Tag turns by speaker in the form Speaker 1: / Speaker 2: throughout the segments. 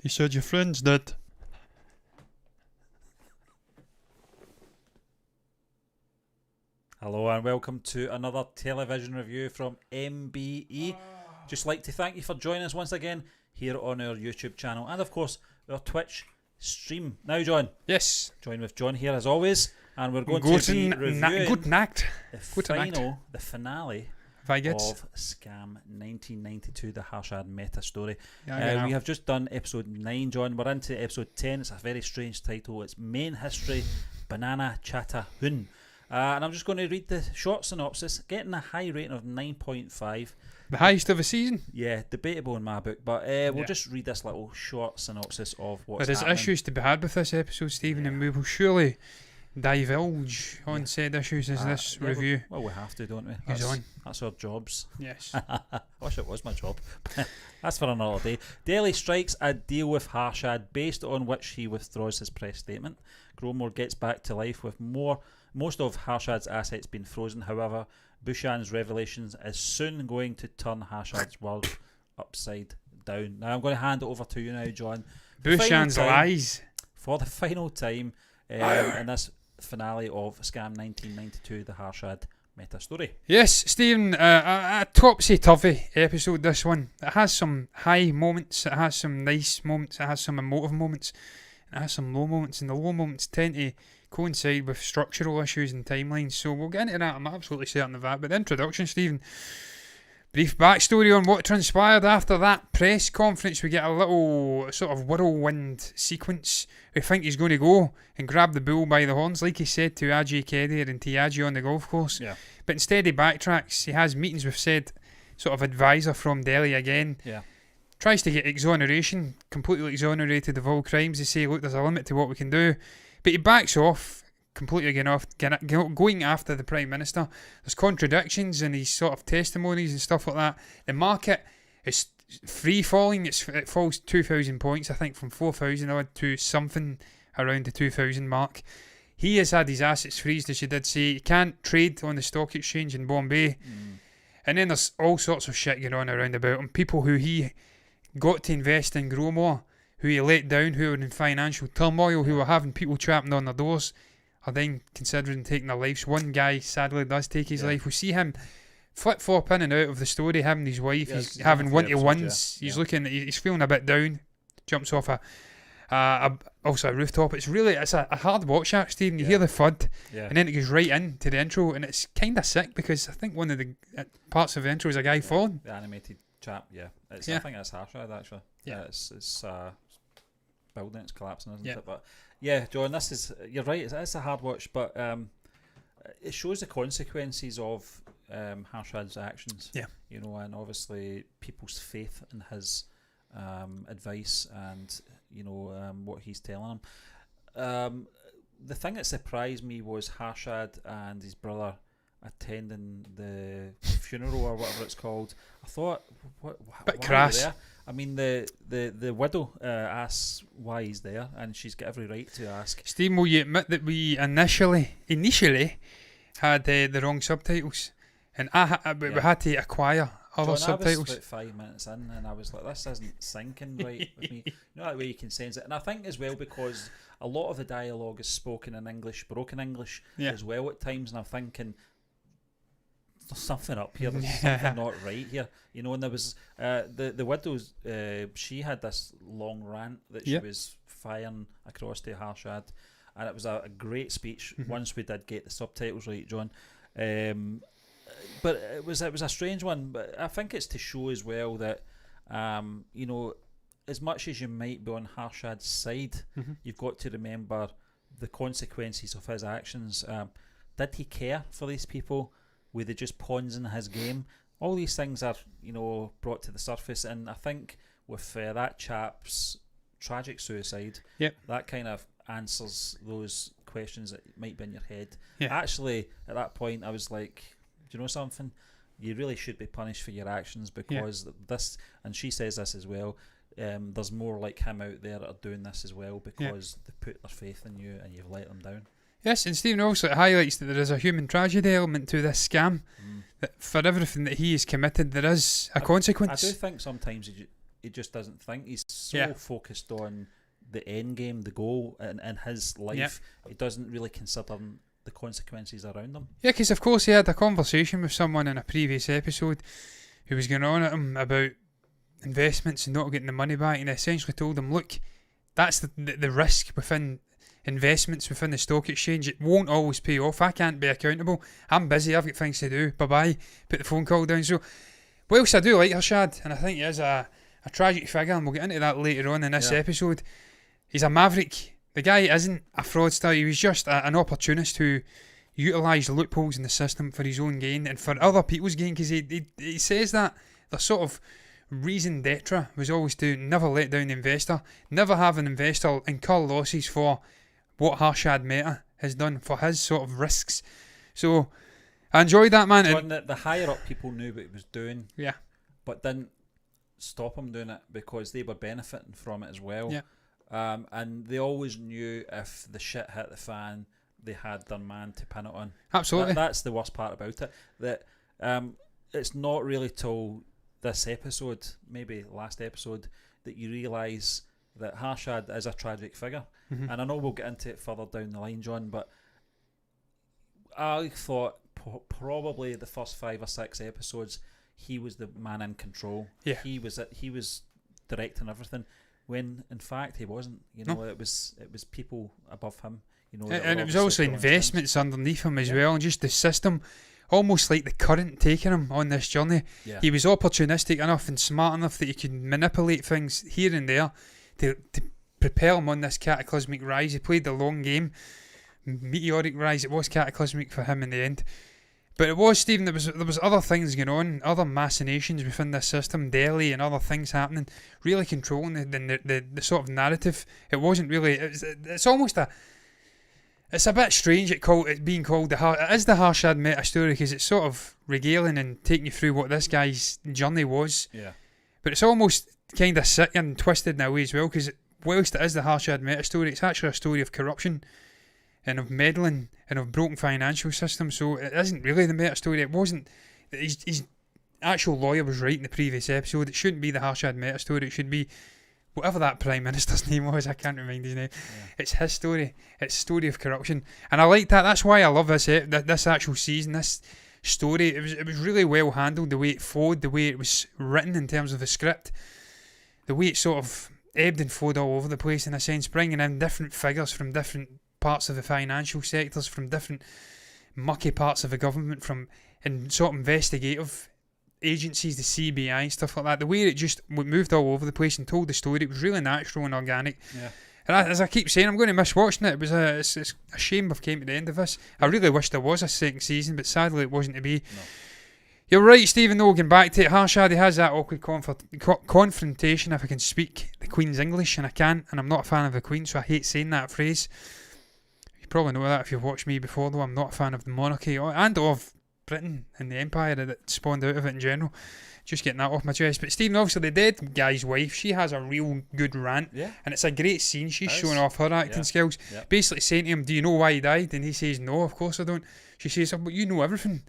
Speaker 1: He said your friends did.
Speaker 2: Hello and welcome to another television review from MBE. Just like to thank you for joining us once again here on our YouTube channel and of course our Twitch stream. Now John.
Speaker 1: Yes.
Speaker 2: Join with John here as always, and we're going to be reviewing
Speaker 1: Good night.
Speaker 2: the finale of Scam 1992, the Harshad Mehta story. We have just done episode 9, John. We're into episode 10. It's a very strange title. It's Main History, Banana Chahta Hoon. And I'm just going to read the short synopsis, getting a high rating of 9.5.
Speaker 1: The highest of the season?
Speaker 2: Yeah, debatable in my book, but we'll just read this little short synopsis of what's
Speaker 1: There's
Speaker 2: happening.
Speaker 1: issues to be had with this episode, Stephen, and we will surely divulge on said issues as this review.
Speaker 2: Well, we have to, don't we? That's our jobs.
Speaker 1: Yes.
Speaker 2: I wish it was my job. That's for another day. Delhi strikes a deal with Harshad, based on which he withdraws his press statement. Gromore gets back to life with most of Harshad's assets being frozen. However, Bushan's revelations is soon going to turn Harshad's world upside down. Now I'm going to hand it over to you now, John.
Speaker 1: Bushan's lies.
Speaker 2: For the final time in this finale of Scam 1992, the Harshad Mehta story.
Speaker 1: Yes, Stephen, a topsy-turvy episode, this one. It has some high moments, it has some nice moments, it has some emotive moments, it has some low moments, and the low moments tend to coincide with structural issues and timelines, so we'll get into that. I'm absolutely certain of that. But the introduction, Stephen, brief backstory on what transpired after that press conference. We get a little sort of whirlwind sequence. We think he's going to go and grab the bull by the horns, like he said to Ajay Keddy and Tiaji on the golf course.
Speaker 2: Yeah.
Speaker 1: But instead he backtracks. He has meetings with said sort of advisor from Delhi again.
Speaker 2: Yeah.
Speaker 1: Tries to get exoneration, completely exonerated of all crimes. They say, look, there's a limit to what we can do. But he backs off, completely going after the Prime Minister. There's contradictions in his sort of testimonies and stuff like that. The market is free falling. It falls 2,000 points, I think, from 4,000 odd to something around the 2,000 mark. He has had his assets freezed, as you did say. He can't trade on the stock exchange in Bombay. And then there's all sorts of shit going on around about him. People who he got to invest in Gromore, who he let down, who were in financial turmoil, who were having people trapping on their doors, are then considering taking their lives. One guy sadly does take his life. We see him flip-flop in and out of the story, him and his wife. He's having one-to-ones. He's looking, he's feeling a bit down. Jumps off also a rooftop. It's a hard watch, actually, Stephen. You hear the thud, and then it goes right into the intro, and it's kind of sick because I think one of the parts of the intro is a guy falling.
Speaker 2: The animated chap, I think that's Harshad, actually. Yeah, it's building, it's collapsing, isn't it? But yeah, John, you're right, it's a hard watch, but it shows the consequences of Harshad's actions. Yeah. You know, and obviously people's faith in his advice and, you know, what he's telling them. The thing that surprised me was Harshad and his brother attending the funeral or whatever it's called. I thought, why
Speaker 1: crass.
Speaker 2: are you there? I mean, the widow asks why he's there, and she's got every right to ask.
Speaker 1: Stephen, will you admit that we initially had the wrong subtitles, and we had to acquire other subtitles?
Speaker 2: I was about 5 minutes in, and I was like, this isn't syncing right with me. You know that way you can sense it, and I think as well because a lot of the dialogue is spoken in English, broken English as well at times, and I'm thinking, there's something up here, there's something not right here, you know. And there was the widow's she had this long rant that she was firing across to Harshad, and it was a great speech once we did get the subtitles right, John. But it was a strange one, but I think it's to show as well that you know, as much as you might be on Harshad's side, you've got to remember the consequences of his actions. Did he care for these people? Were they just pawns in his game? All these things are, you know, brought to the surface, and I think with that chap's tragic suicide, that kind of answers those questions that might be in your head. Actually, at that point, I was like, do you know something? You really should be punished for your actions, because this, and she says this as well, there's more like him out there that are doing this as well, because they put their faith in you and you've let them down. Yes, and Stephen also highlights that there is a human tragedy element to this scam. That for everything that he has committed, there is a consequence. I do think sometimes he just doesn't think. He's so focused on the end game, the goal in his life. He doesn't really consider the consequences around him.
Speaker 1: Yeah, because of course he had a conversation with someone in a previous episode who was going on at him about investments and not getting the money back, and essentially told him, look, that's the risk within investments within the stock exchange. It won't always pay off. I can't be accountable. I'm busy. I've got things to do. Bye-bye. Put the phone call down. So, what else I do like Harshad, and I think he is a tragic figure, and we'll get into that later on in this episode. He's a maverick. The guy isn't a fraudster. He was just an opportunist who utilised loopholes in the system for his own gain and for other people's gain, because he says that the sort of reason d'etre was always to never let down the investor, never have an investor incur losses for what Harshad Mehta has done, for his sort of risks. So I enjoyed that, man.
Speaker 2: John, the higher up people knew what he was doing, but didn't stop him doing it because they were benefiting from it as well. And they always knew if the shit hit the fan, they had their man to pin it on.
Speaker 1: Absolutely.
Speaker 2: That's the worst part about it. That it's not really till this episode, maybe last episode, that you realise that Harshad is a tragic figure. And I know we'll get into it further down the line, John, but I thought probably the first 5 or 6 episodes he was the man in control. He was directing everything, when in fact he wasn't. You know, it was people above him. You know,
Speaker 1: and it was also investments underneath him as well, and just the system, almost like the current taking him on this journey. He was opportunistic enough and smart enough that he could manipulate things here and there to propel him on this cataclysmic rise. He played the long game, meteoric rise. It was cataclysmic for him in the end. But it was, Stephen, there was other things going on, other machinations within this system, Delhi and other things happening, really controlling the sort of narrative. It wasn't really, it's almost it's a bit strange it being called it is the Harshad Mehta story, because it's sort of regaling and taking you through what this guy's journey was. But it's almost kind of sick and twisted in a way as well, because whilst it is the Harshad Mehta story, it's actually a story of corruption and of meddling and of broken financial systems. So it isn't really the Mehta story. It wasn't. His actual lawyer was right in the previous episode. It shouldn't be the Harshad Mehta story. It should be whatever that Prime Minister's name was. I can't remember his name. It's his story. It's a story of corruption, and I like that. That's why I love this actual season. This story. It was really well handled. The way it flowed, the way it was written in terms of the script, the way it sort of ebbed and flowed all over the place in a sense, bringing in different figures from different parts of the financial sectors, from different mucky parts of the government, from and sort of investigative agencies, the CBI, stuff like that. The way it just moved all over the place and told the story, it was really natural and organic. And as I keep saying, I'm going to miss watching it. It's a shame we've came to the end of this. I really wish there was a second season, but sadly it wasn't to be. You're right, Stephen, though, going back to it, Harshad, he has that awkward confrontation, if I can speak the Queen's English, and I can't, and I'm not a fan of the Queen, so I hate saying that phrase. You probably know that if you've watched me before, though. I'm not a fan of the monarchy and of Britain and the empire that spawned out of it in general. Just getting that off my chest. But Stephen, obviously the dead guy's wife, she has a real good rant, and it's a great scene. She's showing off her acting skills, basically saying to him, do you know why he died? And he says, no, of course I don't. She says, but you know everything.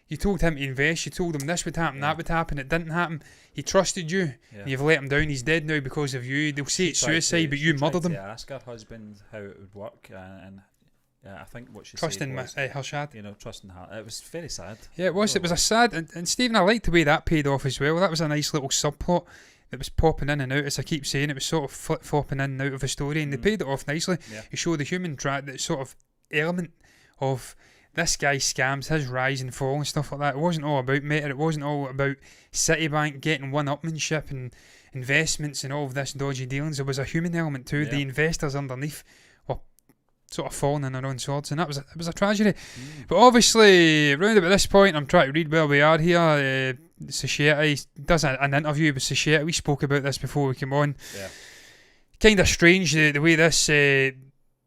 Speaker 1: You told him to invest, you told him this would happen, that would happen, it didn't happen. He trusted you, and you've let him down. He's dead now because of you. They'll say it's suicide, but you murdered him.
Speaker 2: She asked her husband how it would work, and I think what she
Speaker 1: trusting
Speaker 2: said was,
Speaker 1: Harshad.
Speaker 2: you know, trusting her. It was very sad.
Speaker 1: Yeah, it was. It was a sad, and Stephen, I liked the way that paid off as well. That was a nice little subplot that was popping in and out, as I keep saying. It was sort of flip-flopping in and out of the story, and they paid it off nicely. You show the human that sort of element of this guy's scams, his rise and fall and stuff like that. It wasn't all about Mehta. It wasn't all about Citibank getting one-upmanship and investments and all of this dodgy dealings. There was a human element too. The investors underneath were sort of falling in their own swords, and it was a tragedy. But obviously, around about this point, I'm trying to read where we are here. Sacheta does an interview with Sacheta. We spoke about this before we came on. Kind of strange the way this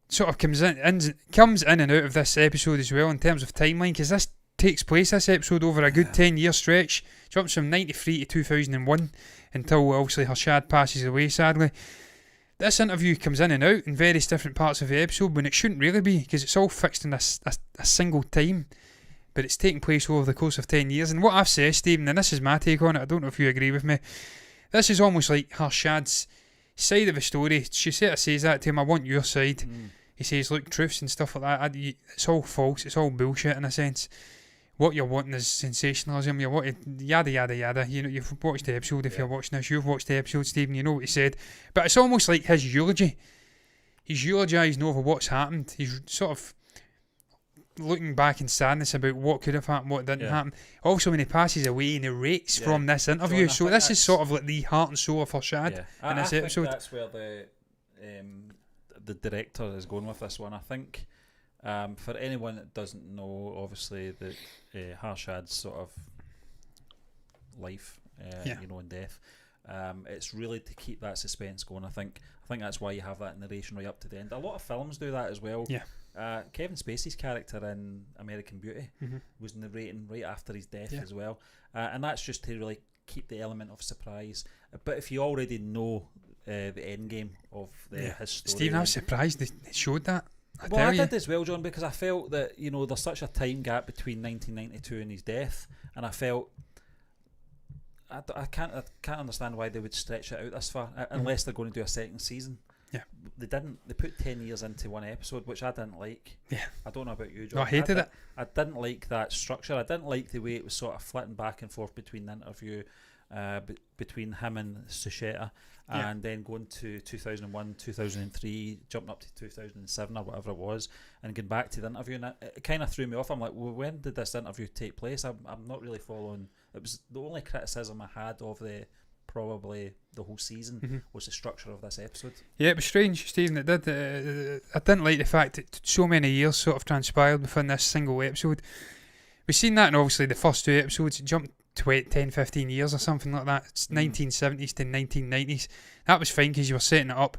Speaker 1: sort of comes in and out of this episode as well in terms of timeline, because this takes place, this episode, over a good 10-year stretch. Jumps from 93 to 2001 until obviously Harshad passes away, sadly. This interview comes in and out in various different parts of the episode when it shouldn't really be, because it's all fixed in a single time, but it's taking place over the course of 10 years. And what I've said, Stephen, and this is my take on it, I don't know if you agree with me, this is almost like Harshad's side of the story. She sort of says that to him, I want your side. He says, look, truths and stuff like that, it's all false, it's all bullshit in a sense. What you're wanting is sensationalism, you want yada yada yada. You know, you've watched the episode. If you're watching this, you've watched the episode, Stephen, you know what he said. But it's almost like his eulogy. He's eulogising over what's happened. He's sort of looking back in sadness about what could have happened, what didn't happen. Also, when he passes away, he narrates from this interview. So this is sort of like the heart and soul of Harshad in this episode.
Speaker 2: I think that's where the director is going with this one. I think for anyone that doesn't know, obviously, that Harshad's sort of life, you know, and death, it's really to keep that suspense going. I think that's why you have that narration right up to the end. A lot of films do that as well. Kevin Spacey's character in American Beauty was narrating right after his death as well, and that's just to really keep the element of surprise. But if you already know the end game of his story,
Speaker 1: Stephen, I was surprised they showed that.
Speaker 2: I did as well, John, because I felt that, you know, there's such a time gap between 1992 and his death, and I felt I can't understand why they would stretch it out this far unless they're going to do a second season. They didn't. They put 10 years into one episode, which I didn't like. I don't know about you, John.
Speaker 1: No, I hated it.
Speaker 2: I didn't like that structure. I didn't like the way it was sort of flitting back and forth between the interview between him and Chahta, and then going to 2001, 2003, jumping up to 2007 or whatever it was, and getting back to the interview. And it kind of threw me off. I'm like, well, when did this interview take place? I'm not really following. It was the only criticism I had of probably the whole season was the structure of this episode. Yeah,
Speaker 1: it was strange, Stephen. It did. I didn't like the fact that so many years sort of transpired within this single episode. We've seen that in obviously the first two episodes. It jumped 10, 15 years or something like that. It's 1970s to 1990s. That was fine because you were setting it up.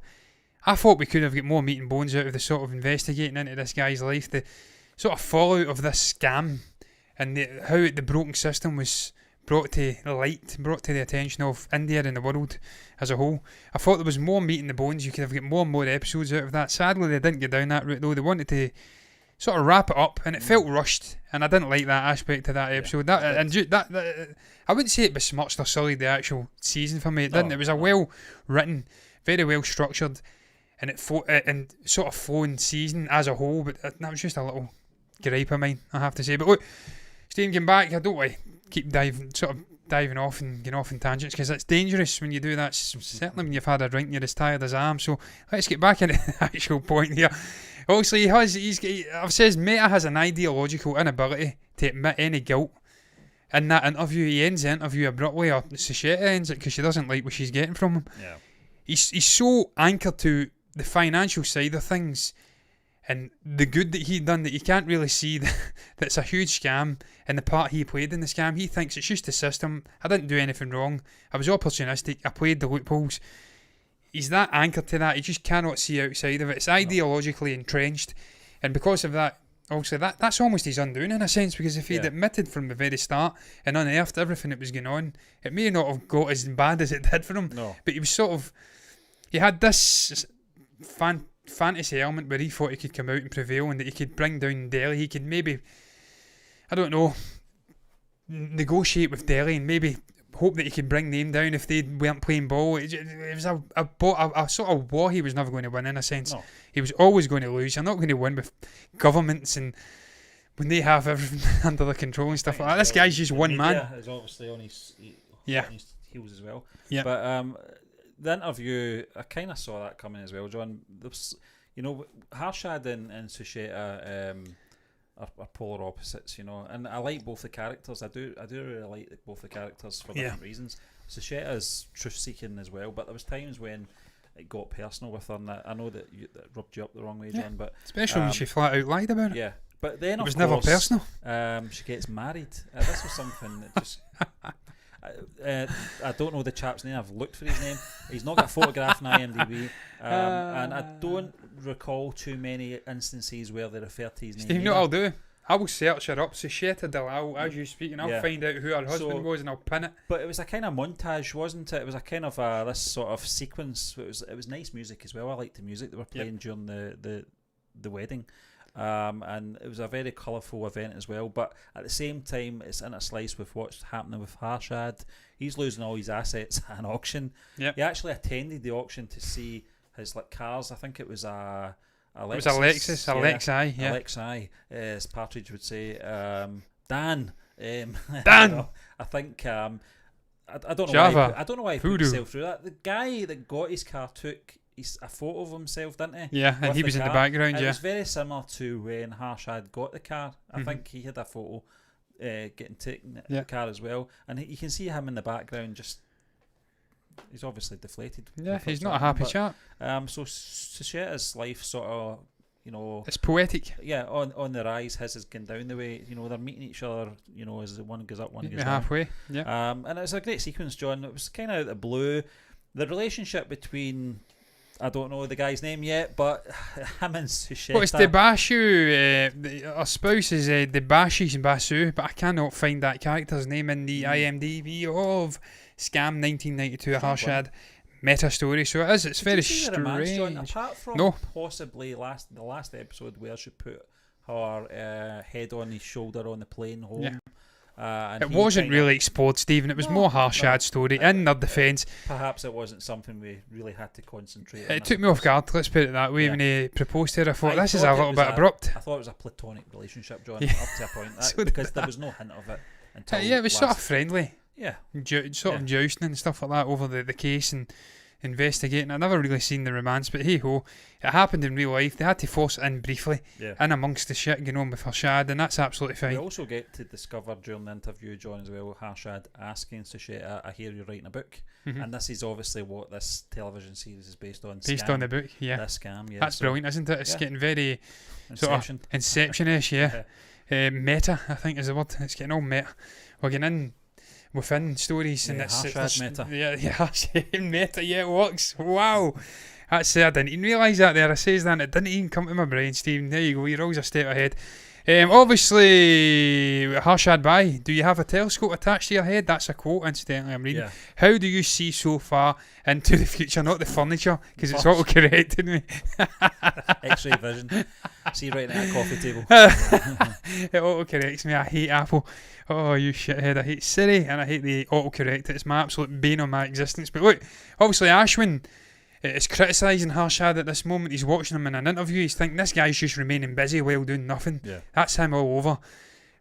Speaker 1: I thought we could have got more meat and bones out of the sort of investigating into this guy's life, the sort of fallout of this scam, and how the broken system was brought to light, brought to the attention of India and the world as a whole. I thought there was more meat in the bones. You could have got more and more episodes out of that. Sadly, they didn't get down that route though. They wanted to sort of wrap it up, and it felt rushed, and I didn't like that aspect of that episode. That I wouldn't say it besmirched or sullied the actual season for me. It didn't. It was a well written, very well structured, and and sort of flowing season as a whole. But that was just a little gripe of mine, I have to say. But look, Stephen, getting back, I don't want to keep diving off and getting off in tangents because it's dangerous when you do that. Certainly when you've had a drink and you're as tired as I am. So let's get back into the actual point here. Obviously, I've said Mehta has an ideological inability to admit any guilt. In that interview, he ends the interview abruptly, or Chahta ends it because she doesn't like what she's getting from him. He's so anchored to the financial side of things and the good that he'd done that you can't really see that it's a huge scam and the part he played in the scam. He thinks it's just the system. I didn't do anything wrong. I was opportunistic. I played the loopholes. He's that anchored to that. He just cannot see outside of it. It's ideologically entrenched, and because of that, obviously that's almost his undoing in a sense, because if he'd admitted from the very start and unearthed everything that was going on, it may not have got as bad as it did for him. But he was he had this fantasy element where he thought he could come out and prevail and that he could bring down Delhi. He could maybe, I don't know, negotiate with Delhi and maybe hope that he could bring them down if they weren't playing ball. It was a sort of war he was never going to win in a sense. He was always going to lose. You're not going to win with governments and when they have everything under their control and stuff like that. This guy's just one man.
Speaker 2: Yeah, is obviously on his heels as well. Yeah. But the interview, I kind of saw that coming as well, John. There was, Harshad and Chahta are polar opposites, and I like both the characters. I do really like both the characters for different reasons. Chahta is truth seeking as well, but there was times when it got personal with her, and I know that rubbed you up the wrong way, John. But
Speaker 1: especially when she flat out lied about it.
Speaker 2: Yeah, but then
Speaker 1: it was never personal.
Speaker 2: She gets married. This was something that just. I don't know the chap's name. I've looked for his name. He's not got a photograph in IMDb, and I don't recall too many instances where they refer to his name.
Speaker 1: Steve, you know what I'll do? I will search her up, Chahta Dalal, as you speak, and I'll find out who her husband was, and I'll pin it.
Speaker 2: But it was a kind of montage, wasn't it? It was a kind of this sort of sequence. It was nice music as well. I liked the music they were playing during the wedding. and it was a very colourful event as well. But at the same time, it's in a slice with what's happening with Harshad. He's losing all his assets at an auction.
Speaker 1: Yep.
Speaker 2: He actually attended the auction to see his cars. I think it was a Lexus.
Speaker 1: It was a Lexus, a Lexi, yeah.
Speaker 2: A Lexi, as Partridge would say. Dan.
Speaker 1: Dan!
Speaker 2: I think... I don't know
Speaker 1: Java.
Speaker 2: why. I don't know why he put himself through that. The guy that got his car took a photo of himself, didn't he?
Speaker 1: Yeah, and he was in the background.
Speaker 2: It was very similar to when Harshad got the car. I think he had a photo getting taken at the car as well, and you can see him in the background. Just he's obviously deflated.
Speaker 1: Yeah, he's not a happy chap.
Speaker 2: So Chahta's life sort of.
Speaker 1: It's poetic.
Speaker 2: Yeah, on the rise. His is going down the way. They're meeting each other. As the one goes up, one goes down.
Speaker 1: Halfway. Yeah.
Speaker 2: And it's a great sequence, John. It was kind of out of the blue. The relationship between, I don't know the guy's name yet, but him and Chahta.
Speaker 1: Well, it's Debashu. Our spouse is Debashish Basu, but I cannot find that character's name in the IMDb of Scam 1992 Harshad. Meta story, so it is. It's very strange.
Speaker 2: John, apart from possibly the last episode where she put her head on his shoulder on the plane home. Yeah.
Speaker 1: It wasn't really explored, Stephen. It was more Harshad's story. In their defence,
Speaker 2: perhaps it wasn't something we really had to concentrate on.
Speaker 1: It took me off guard, let's put it that way, when he proposed to her. I thought, this is a little bit abrupt.
Speaker 2: I thought it was a platonic relationship, John, up to a point. Because there was no hint of it until
Speaker 1: it was sort of friendly.
Speaker 2: Yeah.
Speaker 1: Sort of jousting and stuff like that over the case and investigating. I never really seen the romance, but hey ho, it happened in real life. They had to force it in briefly, in amongst the shit going on with Harshad, and that's absolutely fine.
Speaker 2: We also get to discover during the interview, John, as well, Harshad asking Chahta, I hear you're writing a book, and this is obviously what this television series is based on.
Speaker 1: Based on the book, yeah.
Speaker 2: This Scam, yeah.
Speaker 1: That's brilliant, isn't it? It's getting very Inception-ish, yeah. Meta, I think is the word. It's getting all meta. We're getting in within stories, and it's
Speaker 2: Meta.
Speaker 1: Yeah, Meta. Yeah, it works. Wow, that's I didn't even realise that there. I says that, and it didn't even come to my brain, Stephen. There you go. You're always a step ahead. Obviously, Harshad Bhai, do you have a telescope attached to your head? That's a quote, incidentally, I'm reading. Yeah. How do you see so far into the future? Not the furniture, because it's auto-corrected me.
Speaker 2: X-ray vision. See right at a coffee table.
Speaker 1: It auto-corrects me. I hate Apple. Oh, you shithead. I hate Siri, and I hate the autocorrect. It's my absolute bane on my existence. But look, obviously Ashwin is criticising Harshad at this moment. He's watching him in an interview. He's thinking this guy's just remaining busy while doing nothing. Yeah. That's him all over.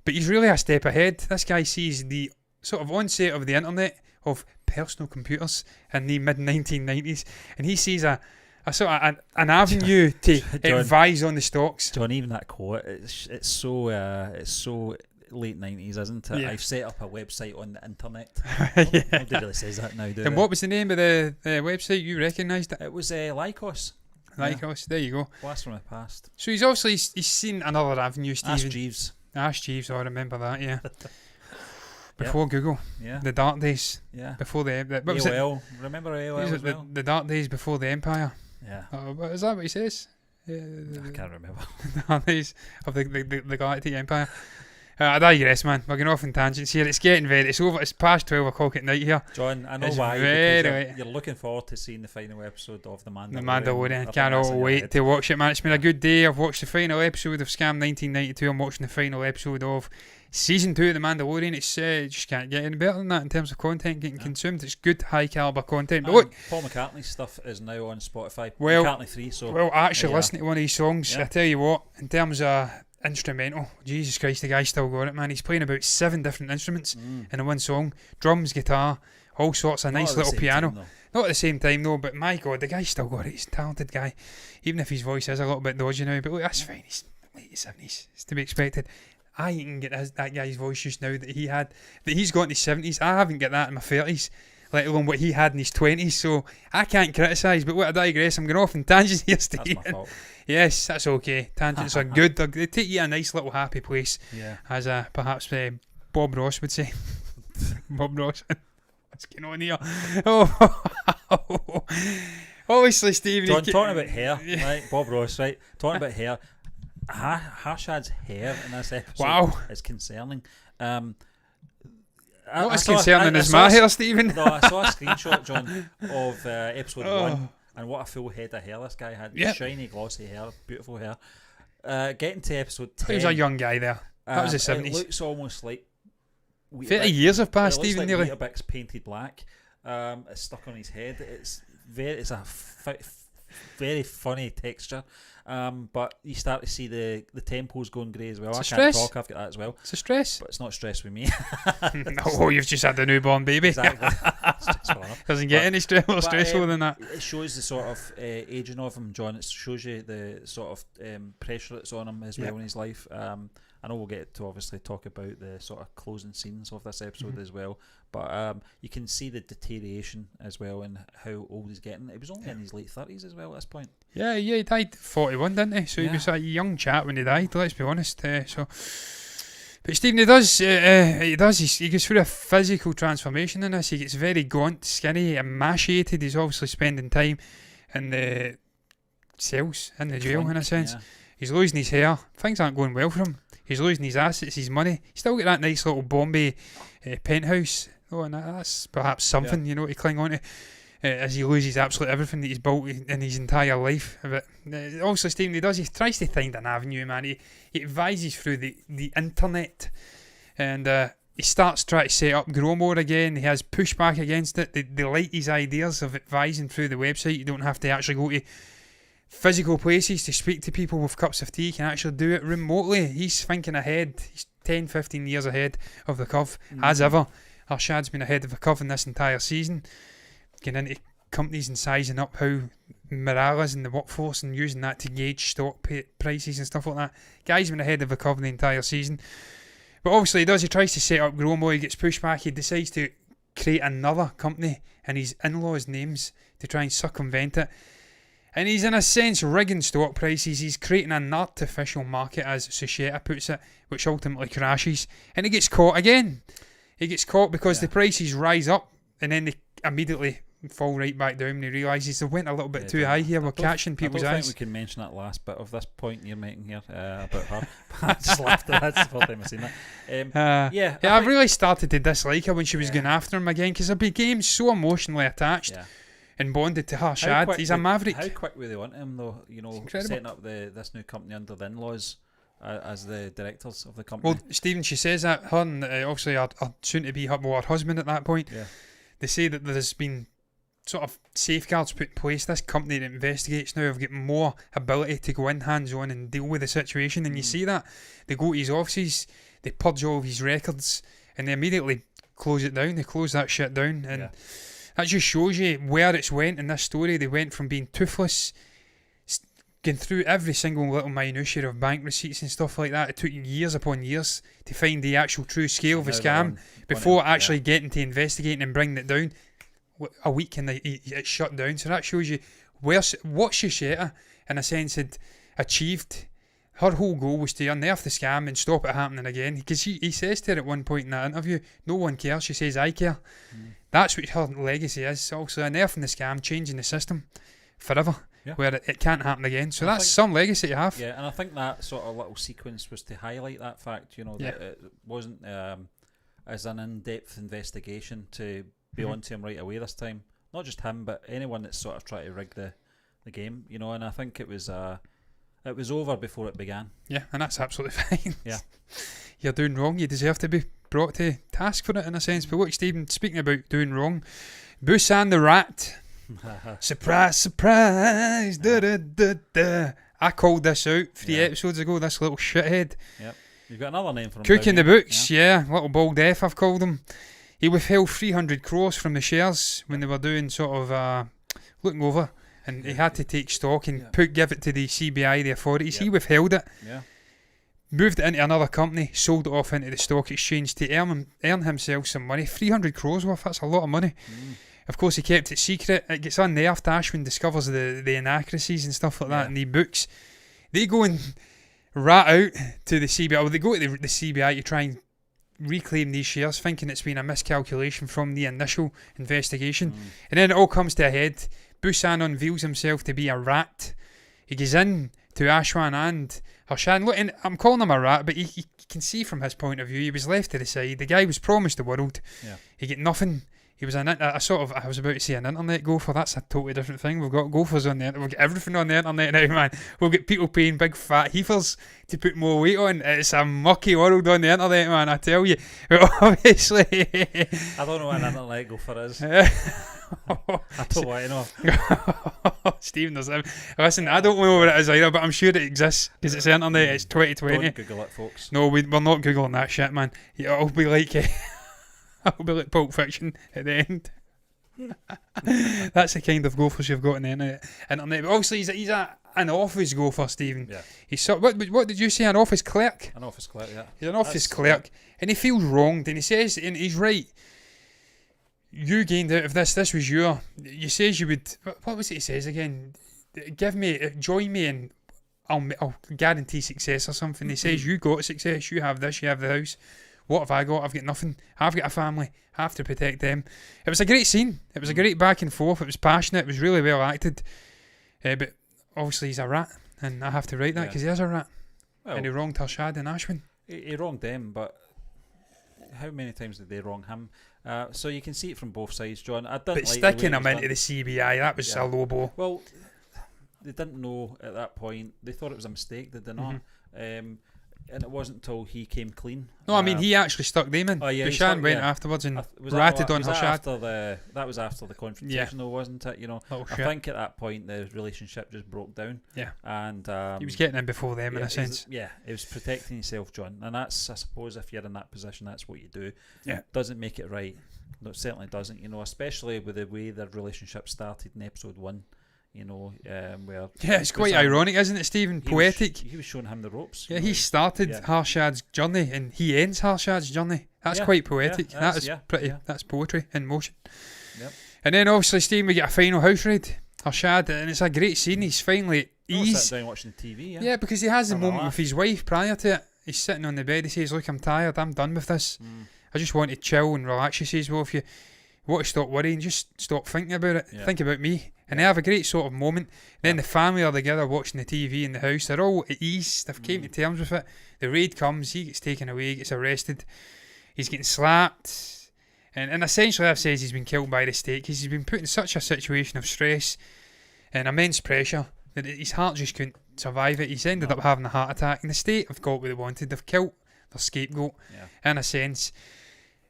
Speaker 1: But he's really a step ahead. This guy sees the sort of onset of the internet, of personal computers in the mid-1990s, and he sees a sort of an avenue to John, advise on the stocks.
Speaker 2: John, even that quote, it's so late 90s, isn't it? Yeah. I've set up a website on the internet. Nobody really says that now, do they?
Speaker 1: And what was the name of the website? You recognised it?
Speaker 2: It was Lycos.
Speaker 1: Lycos, there you go.
Speaker 2: Blast from the past.
Speaker 1: So he's obviously he's seen another avenue, Stephen.
Speaker 2: Ask Jeeves.
Speaker 1: I remember that, yeah. Before Google.
Speaker 2: Yeah.
Speaker 1: The dark days.
Speaker 2: Yeah.
Speaker 1: Before the
Speaker 2: what was AOL. Remember AOL as well?
Speaker 1: The dark days before the Empire.
Speaker 2: Yeah.
Speaker 1: Is that what he says?
Speaker 2: I can't remember.
Speaker 1: The dark days of the Galactic Empire. I digress, man. We're going off in tangents here. It's getting it's over. It's past 12 o'clock at night here.
Speaker 2: John, I know why. Because you're looking forward to seeing the final episode of The Mandalorian.
Speaker 1: Cannot wait to watch it, man. It's been a good day. I've watched the final episode of Scam 1992. I'm watching the final episode of Season 2 of The Mandalorian. It's just can't get any better than that in terms of content getting consumed. It's good, high calibre content. But look,
Speaker 2: Paul McCartney's stuff is now on Spotify. McCartney 3. So
Speaker 1: well, actually listen to one of these songs. I tell you what, in terms of instrumental, Jesus Christ, the guy's still got it, man. He's playing about 7 different instruments in one song. Drums, guitar, all sorts of nice little piano. Not at the same time though, but my God, the guy's still got it. He's a talented guy, even if his voice is a little bit dodgy now. But look, that's fine. He's late 70s. It's to be expected. I can get that guy's voice just now that he's got in his 70s. I haven't got that in my 30s, let alone what he had in his 20s. So I can't criticise. But what I digress. I'm going off in tangents here, Steve.
Speaker 2: That's my fault.
Speaker 1: Yes, that's okay. Tangents are good. They take you to a nice little happy place, as perhaps Bob Ross would say. Bob Ross. What's going on here? Oh, obviously, Stephen.
Speaker 2: John, talking about hair, right? Bob Ross, right? Talking about hair. Harshad's hair in this episode is concerning.
Speaker 1: What is concerning is my hair, Stephen.
Speaker 2: No, I saw a screenshot, John, of episode 1. And what a full head of hair this guy had. Shiny, glossy hair, beautiful hair. getting to episode 10.
Speaker 1: He was a young guy there. That was the 70s.
Speaker 2: It looks almost like
Speaker 1: 30 years have passed,
Speaker 2: it looks
Speaker 1: even
Speaker 2: like
Speaker 1: nearly.
Speaker 2: Weetabix painted black. It's stuck on his head. It's a very funny texture. But you start to see the tempos going grey as well.
Speaker 1: It's
Speaker 2: I
Speaker 1: a
Speaker 2: can't
Speaker 1: stress.
Speaker 2: talk, I've got that as well.
Speaker 1: It's a stress.
Speaker 2: But it's not stress with me.
Speaker 1: Oh, you've just had the newborn baby.
Speaker 2: Exactly.
Speaker 1: Doesn't get any more stressful than that.
Speaker 2: It shows the sort of aging of him, John. It shows you the sort of pressure that's on him as well in his life. I know we'll get to obviously talk about the sort of closing scenes of this episode as well, but you can see the deterioration as well and how old he's getting. He was only in his late 30s as well at this point.
Speaker 1: Yeah, he died 41, didn't he? So he was a young chap when he died, let's be honest. But Stephen, he goes through a physical transformation in this. He gets very gaunt, skinny, emaciated. He's obviously spending time in the cells, in the jail in a sense.
Speaker 2: Yeah.
Speaker 1: He's losing his hair. Things aren't going well for him. He's losing his assets, his money. He's still got that nice little Bombay penthouse. Oh, and that's perhaps something, to cling on to as he loses absolutely everything that he's built in his entire life. But also, Stephen, he tries to find an avenue, man. He advises through the internet, and he starts trying to set up Growmore again. He has pushback against it. They like his ideas of advising through the website. You don't have to actually go to physical places to speak to people with cups of tea. You can actually do it remotely. He's thinking ahead. He's 10, 15 years ahead of the curve, as ever. Harshad's been ahead of the curve in this entire season, getting into companies and sizing up how morale is in the workforce and using that to gauge stock prices and stuff like that. Guy's been ahead of the curve the entire season. But obviously he tries to set up Growmore. He gets pushed back. He decides to create another company in his in-laws' names to try and circumvent it. And he's in a sense rigging stock prices. He's creating an artificial market, as Chahta puts it, which ultimately crashes. And he gets caught again. He gets caught because the prices rise up and then they immediately fall right back down when he realises they went a little bit too high here. We're catching people's eyes.
Speaker 2: I don't think we can mention that last bit of this point you're making here about her. I just laughed at that. That's the first time I've seen that.
Speaker 1: I really started to dislike her when she was going after him again, because I became so emotionally attached and bonded to Harshad. He's a maverick.
Speaker 2: How quick were they on him though? Setting up this new company under the in-laws as the directors of the company.
Speaker 1: Well, Stephen, she says that her and obviously her soon-to-be her husband at that point, they say that there's been sort of safeguards put in place. This company that investigates now have got more ability to go in hands-on and deal with the situation, and you see that. They go to his offices, they purge all of his records, and they immediately close it down. They close that shit down, and that just shows you where it's went in this story. They went from being toothless, going through every single little minutiae of bank receipts and stuff like that. It took years upon years to find the actual true scale of the scam before actually getting to investigating and bringing it down. A week and it's shut down. So that shows you what Chahta, in a sense, had achieved. Her whole goal was to unearth the scam and stop it happening again. Because he says to her at one point in that interview, no one cares. She says, I care. That's what her legacy is. Also unearthing the scam, changing the system forever, where it can't happen again. So that's some legacy to have.
Speaker 2: Yeah, and I think that sort of little sequence was to highlight that fact, that it wasn't as an in-depth investigation to be onto him right away this time. Not just him, but anyone that's sort of tried to rig the game, and I think it was over before it began. Yeah,
Speaker 1: and that's absolutely fine.
Speaker 2: Yeah.
Speaker 1: You're doing wrong, you deserve to be brought to task for it in a sense. But look, Stephen, speaking about doing wrong, Busan the Rat. Surprise, surprise. Da, da, da, da. I called this out 3 episodes ago, this little shithead.
Speaker 2: Yep. You've got another name for him.
Speaker 1: Cook in the books, little bald F I've called him. He withheld 300 crores from the shares when they were doing sort of looking over, and he had to take stock and give it to the CBI, the authorities. He withheld it, moved it into another company, sold it off into the stock exchange to earn himself some money. 300 crores worth, that's a lot of money. Of course, he kept it secret. It gets unearthed. Ashwin discovers the inaccuracies and stuff like that in the books. They go and rat out to the CBI. Well, they go to the CBI to try and reclaim these shares, thinking it's been a miscalculation from the initial investigation. And then it all comes to a head. Busan unveils himself to be a rat. He goes in to Ashwan and Harshad. Look, and I'm calling him a rat, but you can see from his point of view, he was left to the side. The guy was promised the world. He get nothing. he was I was about to say an internet gopher. That's a totally different thing. We've got gophers on the internet. We've got everything on the internet now, man. We'll get people paying big fat heifers to put more weight on. It's a mucky world on the internet, man, I tell you. But obviously...
Speaker 2: I don't know what an internet gopher is. I don't want to know.
Speaker 1: Stephen does that. Listen, I don't know what it is either, but I'm sure it exists because it's the internet. It's 2020.
Speaker 2: Don't Google it, folks.
Speaker 1: No, we're not Googling that shit, man. It'll be like it'll be like Pulp Fiction at the end. That's the kind of gophers you've got on the internet. But obviously, he's an office gopher, Stephen.
Speaker 2: Yeah.
Speaker 1: He's what did you say? An office clerk.
Speaker 2: An office clerk. Yeah.
Speaker 1: He's an office clerk, and he feels wronged, and he says, and he's right. You gained out of this. This was your. You says you would. What was it he says again? Join me, and I'll guarantee success or something. He says you got success. You have this. You have the house. What have I got? I've got nothing. I've got a family. I have to protect them. It was a great scene. It was a great back and forth. It was passionate. It was really well acted. But obviously he's a rat, and I have to write that because he is a rat. Well, and he wronged Harshad and Ashwin.
Speaker 2: He wronged them, but how many times did they wrong him? So you can see it from both sides, John. I didn't
Speaker 1: but
Speaker 2: like
Speaker 1: sticking him into the CBI, that was a low blow.
Speaker 2: Well, they didn't know at that point. They thought it was a mistake. They did not. And it wasn't until he came clean.
Speaker 1: No, I mean he actually stuck them in. Bushan went afterwards and ratted on Harshad.
Speaker 2: That was after the confrontation, though, wasn't it? You know, I think at that point the relationship just broke down.
Speaker 1: Yeah,
Speaker 2: and
Speaker 1: he was getting in before them in a sense.
Speaker 2: He was protecting himself, John, and that's, I suppose, if you're in that position, that's what you do.
Speaker 1: Yeah,
Speaker 2: doesn't make it right. No, it certainly doesn't. You know, especially with the way their relationship started in episode 1. You know, where
Speaker 1: it's quite ironic, isn't it, Stephen? Poetic.
Speaker 2: He was showing him the ropes.
Speaker 1: Yeah, he started Harshad's journey and he ends Harshad's journey. That's quite poetic. That's pretty. That's poetry in motion. Yep. And then obviously, Stephen, we get a final house raid. Harshad, and it's a great scene. He's finally
Speaker 2: sitting down watching the TV.
Speaker 1: Yeah, because he has a moment with his wife prior to it. He's sitting on the bed. He says, "Look, I'm tired. I'm done with this. I just want to chill and relax." She says, "Well, if you want to stop worrying, just stop thinking about it. Think about me." And they have a great sort of moment. And then the family are together watching the TV in the house. They're all at ease. They've came to terms with it. The raid comes. He gets taken away. Gets arrested. He's getting slapped. And essentially that says he's been killed by the state because he's been put in such a situation of stress and immense pressure that his heart just couldn't survive it. He's ended up having a heart attack. And the state have got what they wanted. They've killed their scapegoat in a sense.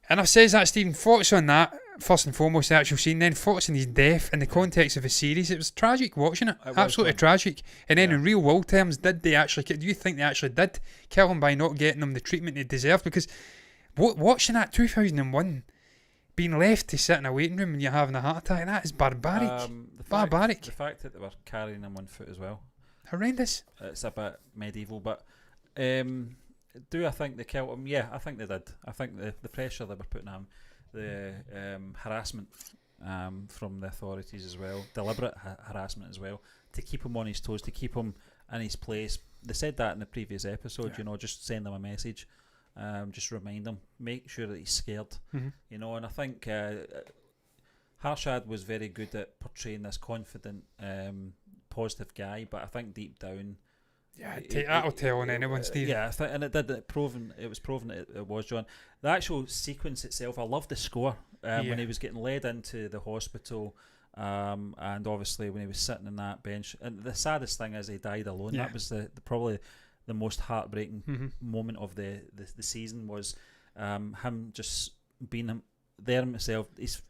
Speaker 1: And I've said that, Stephen, thoughts on that, first and foremost, the actual scene, then thoughts on his death in the context of the series. It was tragic watching it, absolutely tragic. And then in real world terms, do you think they actually did kill him by not getting him the treatment he deserved? Because watching that 2001, being left to sit in a waiting room when you're having a heart attack, that is barbaric. The
Speaker 2: fact that they were carrying him on foot as well.
Speaker 1: Horrendous.
Speaker 2: It's a bit medieval, but... do I think they killed him? Yeah, I think they did. I think the pressure they were putting on him, the harassment from the authorities as well, deliberate harassment as well, to keep him on his toes, to keep him in his place. They said that in the previous episode, you know, just send them a message, just remind him, make sure that he's scared, you know, and I think Harshad was very good at portraying this confident, positive guy, but I think deep down,
Speaker 1: that'll tell on anyone, Steve.
Speaker 2: Yeah, and it did. It was proven that it was, John. The actual sequence itself, I love the score when he was getting led into the hospital, and obviously when he was sitting on that bench. And the saddest thing is he died alone. That was probably the most heartbreaking moment of the season, was him just being there himself. His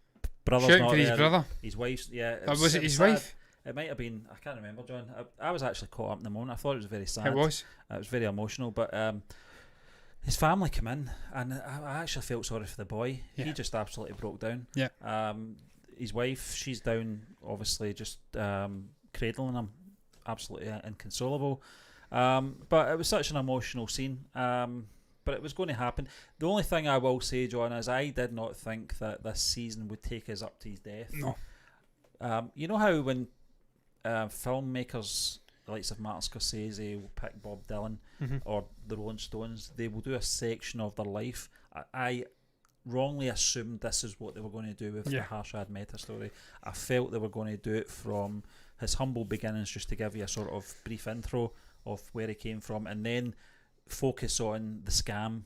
Speaker 2: brother's
Speaker 1: shouting
Speaker 2: not
Speaker 1: for
Speaker 2: there.
Speaker 1: His brother.
Speaker 2: His wife's
Speaker 1: was it his wife?
Speaker 2: It might have been, I can't remember, John. I was actually caught up in the moment. I thought it was very sad.
Speaker 1: It was.
Speaker 2: It was very emotional, but his family came in, and I actually felt sorry for the boy. He just absolutely broke down. His wife, she's down, obviously, just cradling him, absolutely inconsolable. But it was such an emotional scene. But it was going to happen. The only thing I will say, John, is I did not think that this season would take us up to his death.
Speaker 1: No.
Speaker 2: You know how when filmmakers, the likes of Martin Scorsese, will pick Bob Dylan or the Rolling Stones, they will do a section of their life. I wrongly assumed this is what they were going to do with the Harshad Mehta story. I felt they were going to do it from his humble beginnings, just to give you a sort of brief intro of where he came from, and then focus on the scam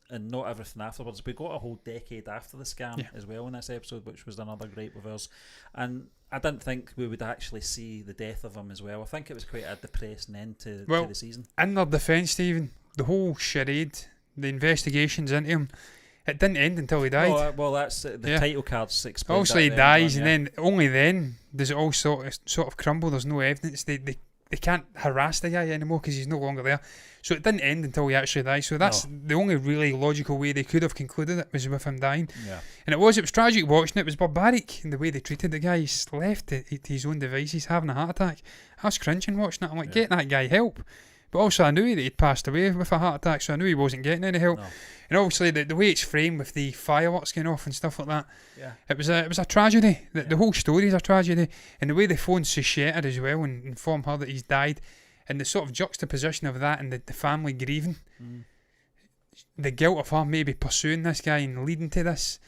Speaker 2: and not everything afterwards. We got a whole decade after the scam as well in this episode, which was another great with us. And I didn't think we would actually see the death of him as well. I think it was quite a depressing end to the season.
Speaker 1: In their defence, Stephen, the whole charade, the investigations into him, it didn't end until he died.
Speaker 2: Oh, well, that's the title cards explained.
Speaker 1: Obviously he dies, and then only then does it all sort of crumble. There's no evidence. They can't harass the guy anymore because he's no longer there. So it didn't end until he actually died. So that's the only really logical way they could have concluded it, was with him dying.
Speaker 2: Yeah.
Speaker 1: And it was tragic watching it. It was barbaric in the way they treated the guy. He's left to his own devices, having a heart attack. I was cringing watching it. I'm like, get that guy help. But also I knew that he'd passed away with a heart attack, so I knew he wasn't getting any help.
Speaker 2: No.
Speaker 1: And obviously the way it's framed with the fireworks going off and stuff like that, it was a tragedy. The whole story is a tragedy. And the way they phoned Chahta as well and inform her that he's died, and the sort of juxtaposition of that and the family grieving, the guilt of her maybe pursuing this guy and leading to this.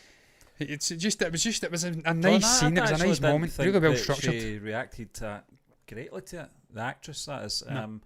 Speaker 1: It was a nice scene. It was a nice moment. Really well structured.
Speaker 2: She reacted greatly to it. The actress, that is.
Speaker 1: No.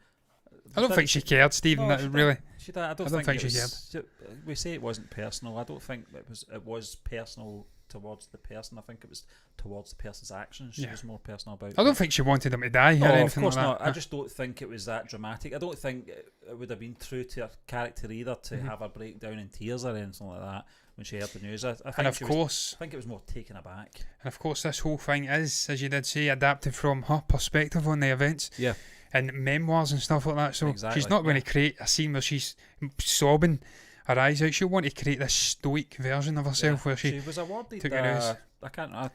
Speaker 1: I don't think she cared, Stephen. Really.
Speaker 2: I don't think she cared. We say it wasn't personal. I don't think it was personal towards the person. I think it was towards the person's actions. She was more personal about it.
Speaker 1: I don't think she wanted him to die or anything
Speaker 2: of course
Speaker 1: like
Speaker 2: not.
Speaker 1: that.
Speaker 2: I just don't think it was that dramatic. I don't think it would have been true to her character either to have her break down in tears or anything like that when she heard the news. I think it was more taken aback. And
Speaker 1: of course this whole thing is, as you did say, adapted from her perspective on the events.
Speaker 2: Yeah.
Speaker 1: And memoirs and stuff like that. So she's not going to create a scene where she's sobbing her eyes out. She'll want to create this stoic version of herself where she
Speaker 2: was awarded.
Speaker 1: I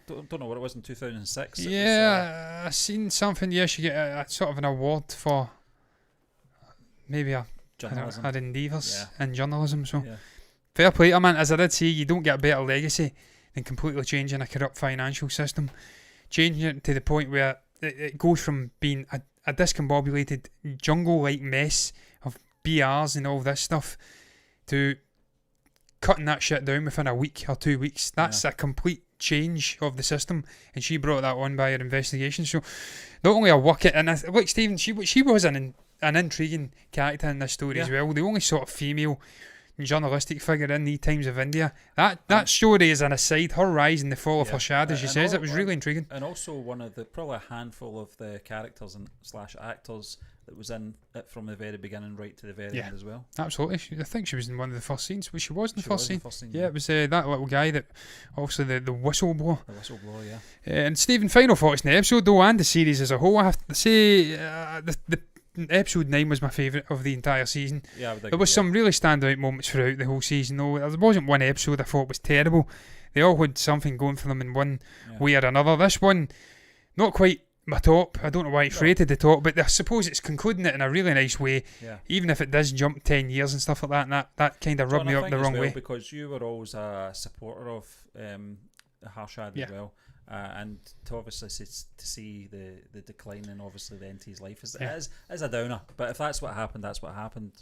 Speaker 2: don't know what it was in 2006.
Speaker 1: Yeah, I seen something. Yeah, she get a sort of an award for maybe her endeavours in journalism. So fair play to her, man. As I did say, you don't get a better legacy than completely changing a corrupt financial system, changing it to the point where it goes from being a discombobulated jungle-like mess of BRs and all this stuff to cutting that shit down within a week or 2 weeks. That's a complete change of the system, and she brought that on by her investigation. So not only a work it, and like Stephen, she was an intriguing character in this story as well. The only sort of female journalistic figure in the Times of India. That story is an aside. Her rise and the fall of Harshad, as she says, it was really intriguing.
Speaker 2: And also one of probably a handful of the characters and / actors that was in it from the very beginning right to the very end as well.
Speaker 1: Absolutely. I think she was in one of the first scenes. She was in the first scene. Yeah, it was that little guy that, obviously the whistleblower.
Speaker 2: The whistleblower,
Speaker 1: and Stephen, final thoughts in the episode though, and the series as a whole. I have to say, the episode 9 was my favourite of the entire season. There was some really standout moments throughout the whole season though. There wasn't one episode I thought was terrible. They all had something going for them in one way or another. This one, not quite my top. I don't know why it's rated the top, but I suppose it's concluding it in a really nice way, even if it does jump 10 years and stuff like that, and that kind of rubbed me up the wrong way.
Speaker 2: Because you were always a supporter of Harshad as well. And to obviously to see the decline in obviously the end to his life is a downer. But if that's what happened, that's what happened.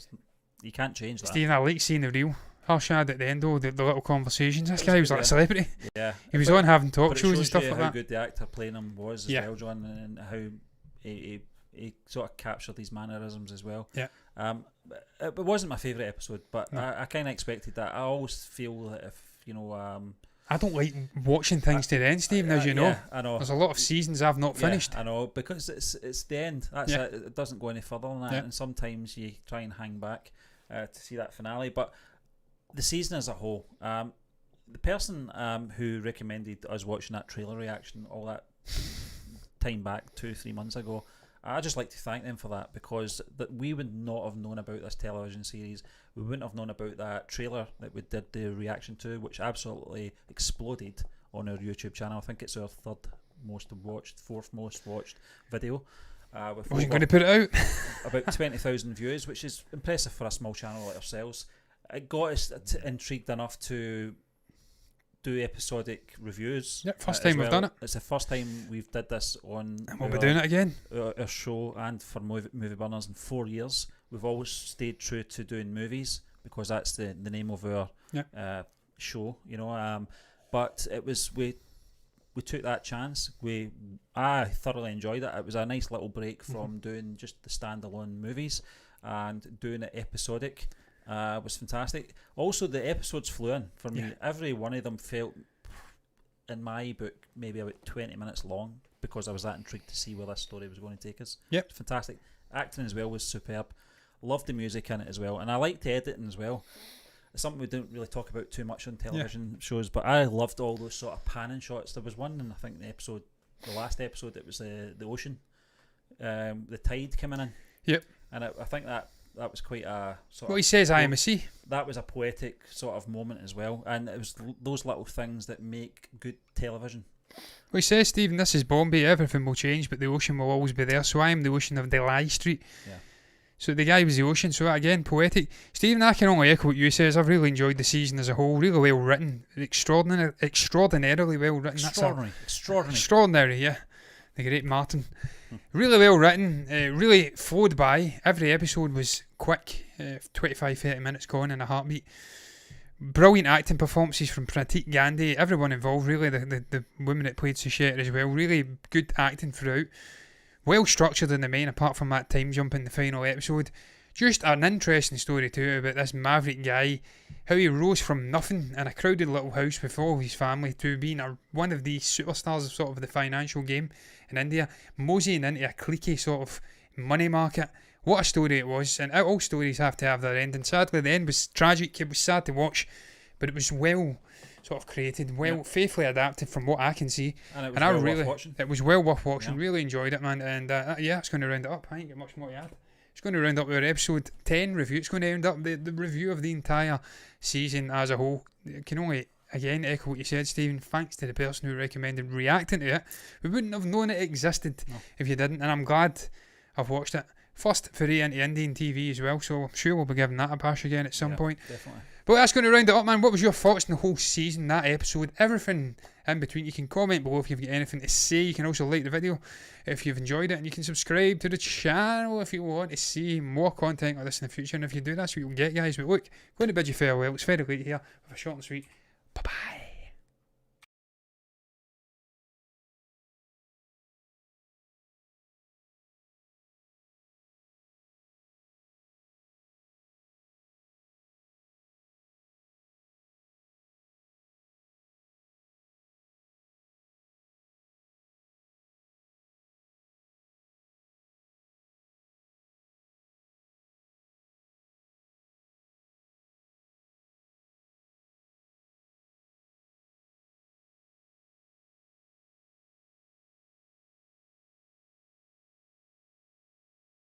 Speaker 2: You can't change that.
Speaker 1: Stephen, I like seeing the real Harshad at the end though, the little conversations. This guy was like a celebrity.
Speaker 2: Yeah.
Speaker 1: He was on having talk shows and stuff like that.
Speaker 2: How good the actor playing him was as well, John, and how he sort of captured these mannerisms as well.
Speaker 1: Yeah.
Speaker 2: It wasn't my favourite episode, but I kind of expected that. I always feel that if,
Speaker 1: I don't like watching things to the end, Stephen, as you know.
Speaker 2: Yeah, I know.
Speaker 1: There's a lot of seasons I've not finished.
Speaker 2: I know, because it's the end. That's it. It doesn't go any further than that. And sometimes you try and hang back to see that finale. But the season as a whole, the person who recommended us watching that trailer reaction all that time back 2-3 months ago, I'd just like to thank them for that, because that we would not have known about this television series. We wouldn't have known about that trailer that we did the reaction to, which absolutely exploded on our YouTube channel. I think it's our fourth most watched video.
Speaker 1: Wasn't going to put it out.
Speaker 2: About 20,000 views, which is impressive for a small channel like ourselves. It got us intrigued enough to do episodic reviews.
Speaker 1: Yep, first time we've done it.
Speaker 2: It's the first time we've did this on.
Speaker 1: And we'll be doing it again.
Speaker 2: Our show and for movie burners in 4 years. We've always stayed true to doing movies because that's the name of our show, but it was we took that chance. I thoroughly enjoyed it. It was a nice little break from doing just the standalone movies and doing it episodic. Was fantastic. Also, the episodes flew in for me. Every one of them felt, in my book, maybe about 20 minutes long, because I was that intrigued to see where this story was going to take us.
Speaker 1: Yep.
Speaker 2: Fantastic. Acting as well was superb. Loved the music in it as well, and I liked the editing as well. It's something we don't really talk about too much on television shows, but I loved all those sort of panning shots. There was one in, I think, the last episode, it was the ocean, the tide coming in.
Speaker 1: Yep.
Speaker 2: And I think that was quite a sort
Speaker 1: What
Speaker 2: of...
Speaker 1: he says, I am a sea.
Speaker 2: That was a poetic sort of moment as well, and it was those little things that make good television.
Speaker 1: Well, he says, Stephen, this is Bombay, everything will change, but the ocean will always be there, so I am the ocean of Delhi Street.
Speaker 2: Yeah.
Speaker 1: So the guy was the ocean, so again, poetic. Stephen, I can only echo what you says. I've really enjoyed the season as a whole, really well written, extraordinarily well written. Extraordinary, yeah. The great Martin. Really well written, really flowed by. Every episode was quick, 25-30 minutes gone in a heartbeat. Brilliant acting performances from Pratik Gandhi, everyone involved, really, the woman that played Susheta as well. Really good acting throughout. Well structured in the main, apart from that time jump in the final episode. Just an interesting story too about this maverick guy, how he rose from nothing in a crowded little house with all his family to being one of the superstars of sort of the financial game in India, moseying into a cliquey sort of money market. What a story it was, and all stories have to have their end, and sadly the end was tragic. It was sad to watch, but it was well sort of created, faithfully adapted from what I can see, and it was worth watching. It was well worth watching. Really enjoyed it, man. And it's going to round it up. I ain't got much more to add. It's going to round up our episode 10 review. It's going to end up the review of the entire season as a whole. I can only again echo what you said, Stephen. Thanks to the person who recommended reacting to it. We wouldn't have known it existed if you didn't, and I'm glad I've watched it. First foray into Indian TV as well, so I'm sure we'll be giving that a bash again at some point.
Speaker 2: Definitely.
Speaker 1: But that's going to round it up, man. What was your thoughts on the whole season, that episode, everything in between? You can comment below if you've got anything to say. You can also like the video if you've enjoyed it, and you can subscribe to the channel if you want to see more content like this in the future. And if you do, that's what you'll get, guys. But look, going to bid you farewell. It's very late here with a short and sweet. Bye-bye.